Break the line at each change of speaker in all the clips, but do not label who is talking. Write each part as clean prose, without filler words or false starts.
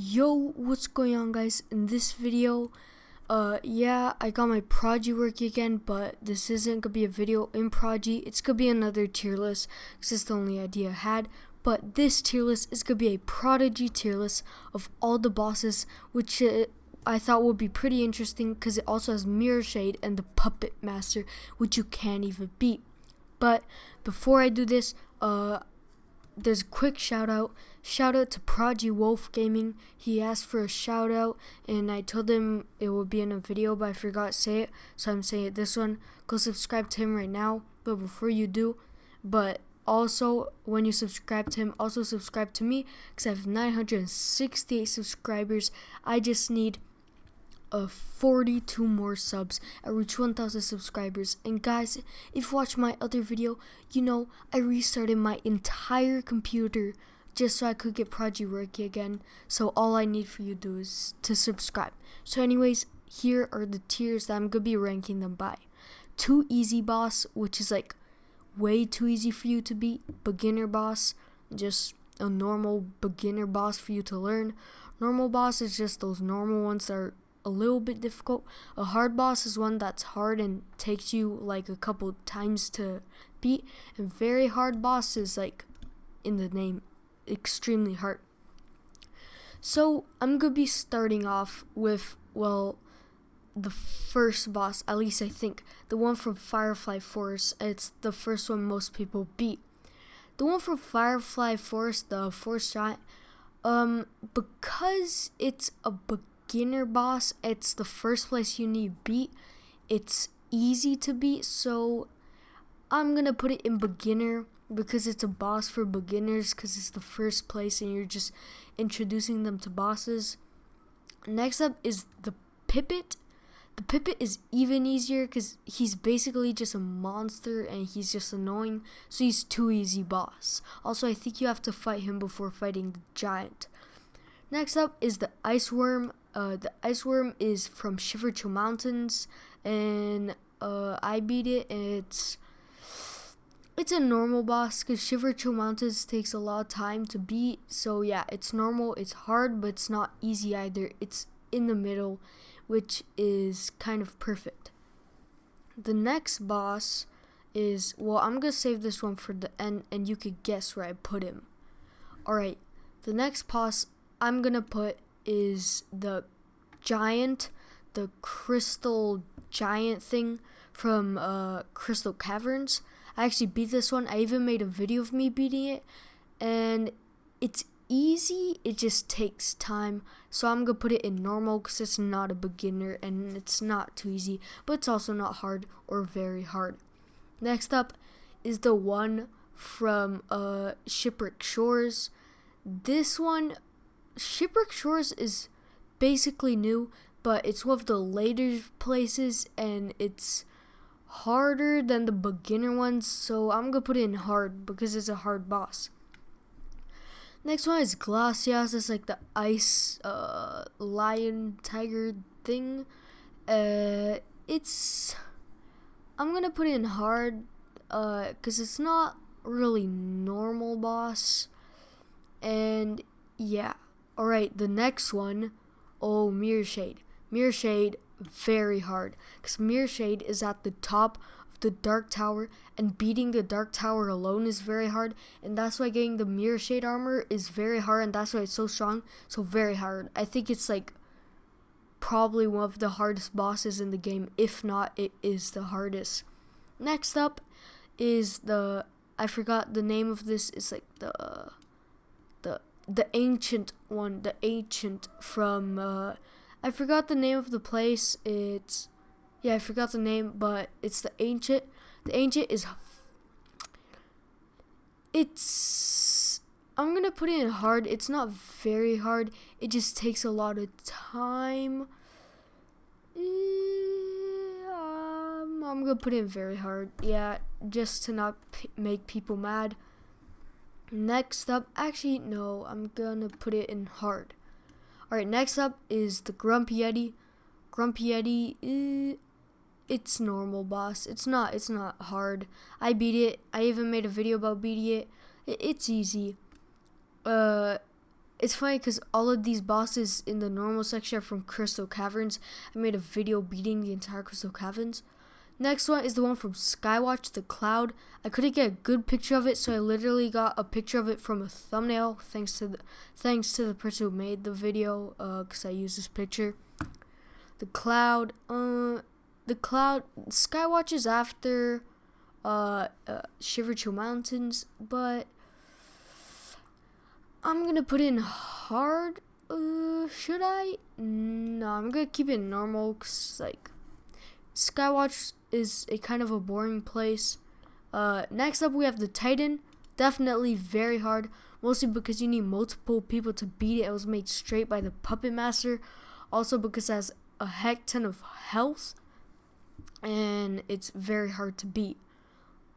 Yo, what's going on, guys? In this video, yeah, I got my Prodigy work again, but this isn't gonna be a video in Prodigy. It's gonna be another tier list, because it's the only idea I had. But this tier list is gonna be a Prodigy tier list of all the bosses, which I thought would be pretty interesting, because it also has Mirror Shade and the PuppetMaster, which you can't even beat. But before I do this, there's a quick shout out to Prodigy Wolf Gaming. He asked for a shout out and I told him it would be in a video, but I forgot to say it, so I'm saying it this one. Go subscribe to him right now, but before you do, but also when you subscribe to him, also subscribe to me, because I have 968 subscribers. I just need 42 more subs. I reach 1,000 subscribers. And guys, if you watch my other video, you know I restarted my entire computer just so I could get Prodigy working again. So all I need for you to do is to subscribe. So anyways, here are the tiers that I'm gonna be ranking them by. Too easy boss, which is like way too easy for you to beat. Beginner boss, just a normal beginner boss for you to learn. Normal boss is just those normal ones that are a little bit difficult. A hard boss is one that's hard and takes you like a couple times to beat, and very hard boss is, like in the name, extremely hard. So I'm gonna be starting off with, well, the first boss, at least I think, the one from Firefly Forest. It's the first one most people beat. The one from Firefly Forest, the Forest Giant, because it's a beginner boss, it's the first place you need to beat. It's easy to beat, so I'm gonna put it in beginner because it's a boss for beginners, because it's the first place and you're just introducing them to bosses. Next up is the Pippet. The Pippet is even easier because he's basically just a monster and he's just annoying, so he's too easy boss. Also, I think you have to fight him before fighting the giant. Next up is the Ice Worm. The Ice Worm is from Shoutout Mountains, and I beat it, and it's a normal boss because Shoutout Mountains takes a lot of time to beat. So yeah, it's normal, it's hard, but it's not easy either. It's in the middle, which is kind of perfect. The next boss is, well, I'm gonna save this one for the end and you could guess where I put him. Alright, the next boss I'm gonna put is the giant, the crystal giant thing from Crystal Caverns. I actually beat this one. I even made a video of me beating it, and it's easy, it just takes time. So I'm gonna put it in normal because it's not a beginner and it's not too easy, but it's also not hard or very hard. Next up is the one from Shipwreck Shores. This one, Shipwreck Shores, is basically new, but it's one of the later places and it's harder than the beginner ones, so I'm gonna put it in hard because it's a hard boss. Next one is Glacias. It's like the ice lion tiger thing. I'm gonna put it in hard because it's not really normal boss. And yeah, alright, the next one, Mirror Shade. Mirror Shade, very hard, because Mirror Shade is at the top of the Dark Tower, and beating the Dark Tower alone is very hard, and that's why getting the Mirror Shade armor is very hard, and that's why it's so strong, so very hard. I think it's like probably one of the hardest bosses in the game, if not it is the hardest. Next up is I forgot the name of this, it's like the ancient one, the ancient from I forgot the name of the place. I forgot the name, but it's the ancient. The ancient is, I'm gonna put it in hard. It's not very hard, it just takes a lot of time. I'm gonna put it in very hard, yeah, just to not make people mad. Next up, actually no, I'm gonna put it in hard. Alright, next up is the Grumpy Yeti. Grumpy Yeti, it's normal boss. It's not hard. I beat it. I even made a video about beating it. It's easy. it's funny because all of these bosses in the normal section are from Crystal Caverns. I made a video beating the entire Crystal Caverns. Next one is the one from Skywatch, the cloud. I couldn't get a good picture of it, so I literally got a picture of it from a thumbnail. Thanks to the person who made the video, because I used this picture. The cloud, Skywatch is after Shiver Chill Mountains, but I'm gonna put in hard. Should I? No, I'm gonna keep it normal, cause like Skywatch is a kind of a boring place. Next up we have the Titan. Definitely very hard, mostly because you need multiple people to beat it. It was made straight by the PuppetMaster. Also because it has a heck ton of health, and it's very hard to beat.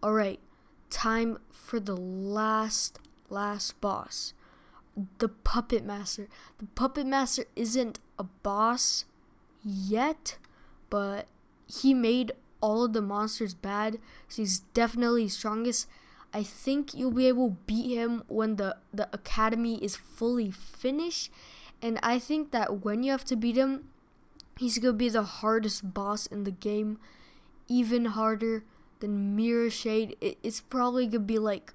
Alright, time for the last boss. The PuppetMaster. The PuppetMaster isn't a boss yet, but he made all of the monsters bad, so he's definitely strongest. I think you'll be able to beat him when the academy is fully finished, and I think that when you have to beat him, he's gonna be the hardest boss in the game, even harder than Mirror Shade. It's probably gonna be like,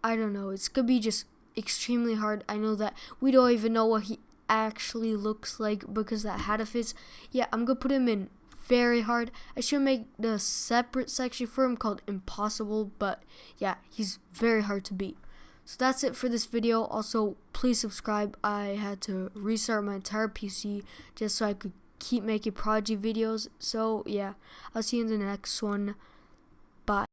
I don't know, it's gonna be just extremely hard. I know that we don't even know what he actually looks like because that hat of his. Yeah, I'm gonna put him in very hard. I should make the separate section for him called impossible, but yeah, he's very hard to beat. So that's it for this video. Also, please subscribe. I had to restart my entire PC just so I could keep making Prodigy videos. So yeah, I'll see you in the next one. Bye.